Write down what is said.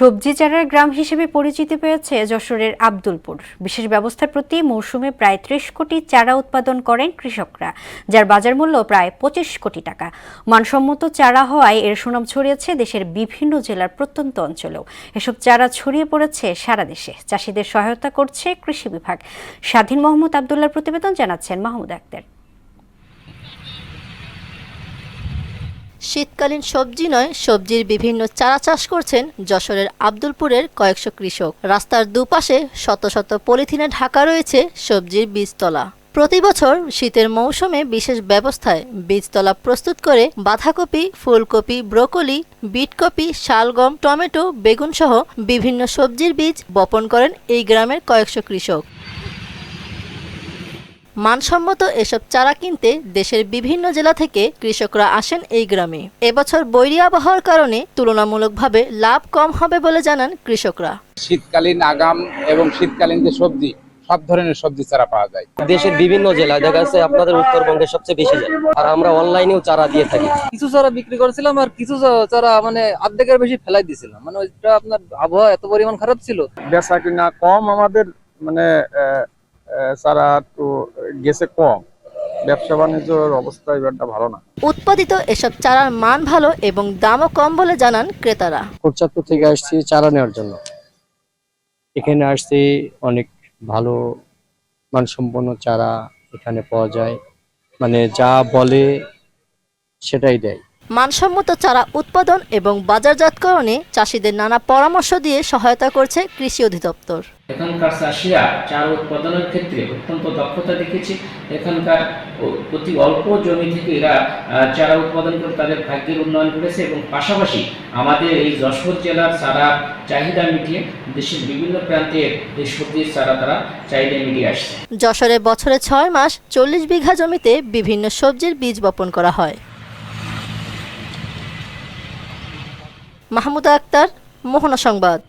সবজি চারার গ্রাম হিসেবে পরিচিতি পেয়েছে যশোরের আব্দুলপুর। বিশেষ ব্যবস্থার প্রতি মৌসুমে প্রায় ৩০ কোটি চারা উৎপাদন করেন কৃষকরা, যার বাজার মূল্য প্রায় ২৫ কোটি টাকা। মানসম্মত চারা হওয়ায় এর সুনাম ছড়িয়েছে দেশের বিভিন্ন জেলার প্রত্যন্ত অঞ্চলেও। এসব চারা ছড়িয়ে পড়েছে সারা দেশে। চাষিদের সহায়তা করছে কৃষি বিভাগ। স্বাধীন মোহাম্মদ আবদুল্লাহর প্রতিবেদন, জানাচ্ছেন মাহমুদ আক্তার। শীতকালীন সবজি নয়, সবজির বিভিন্ন চারা চাষ করছেন যশোরের আব্দুলপুরের কয়েকশো কৃষক। রাস্তার দুপাশে শত শত পলিথিনে ঢাকা রয়েছে সবজির বীজতলা। প্রতি বছর শীতের মৌসুমে বিশেষ ব্যবস্থায় বীজতলা প্রস্তুত করে বাঁধাকপি, ফুলকপি, ব্রোকলি, বিটকপি, শালগম, টমেটো, বেগুন সহ বিভিন্ন সবজির বীজ বপন করেন এই গ্রামের কয়েকশো কৃষক। মানসম্মত এসব চারা কিনতে দেশের বিভিন্ন জেলা থেকে কৃষকরা আসেন এই গ্রামে। এবছর বৈরী আবহাওয়ার কারণে তুলনামূলকভাবে লাভ কম হবে বলে জানান কৃষকরা। শীতকালীন আগাম এবং শীতকালীন যে সবজি, সব ধরনের সবজি চারা পাওয়া যায়। দেশের বিভিন্ন জেলায় দেখা যাচ্ছে আপনাদের উত্তরবঙ্গে সবচেয়ে বেশি যায়, আর আমরা অনলাইনেও চারা দিয়ে থাকি। কিছু চারা বিক্রি করেছিলাম আর কিছু চারা অর্ধেকের বেশি ফেলাই দিয়েছিলাম। ওইটা আপনার আবহাওয়া এত পরিমাণ খারাপ ছিল, বেচা কিনা কম, আমাদের চারা তো গেছে কম, ব্যবসা বাণিজ্যের অবস্থা এবারটা ভালো না। উৎপাদিত এসব চারার মান ভালো এবং দামও কম বলে জানান ক্রেতারা। কোটচাঁদপুর থেকে আসছি চারা নেওয়ার জন্য। এখানে আসছি, অনেক ভালো মানসম্পন্ন চারা এখানে পাওয়া যায়, যা বলে সেটাই দেয়। মানসম্মত চারা উৎপাদন এবং বাজারজাতকরণে চাষিদের নানা পরামর্শ দিয়ে সহায়তা করছে কৃষি অধিদপ্তর। এখানকার চাষিরা চারা উৎপাদনের ক্ষেত্রে অত্যন্ত দক্ষতা দেখেছে। এখানকার অতি অল্প জমি থেকে এরা চারা উৎপাদন করে তাদের ভাগ্যের উন্নয়ন করেছে এবং পাশাপাশি আমাদের এই যশোর জেলার চারা চাহিদা মিটিয়ে দেশের বিভিন্ন প্রান্তে এই সবজির চারা তারা চাহিদা মিটিয়ে আসছে। যশোরে বছরে ৬ মাস ৪০ বিঘা জমিতে বিভিন্ন সবজির বীজ বপন করা হয়। মাহমুদ আক্তার, মোহনা সংবাদ।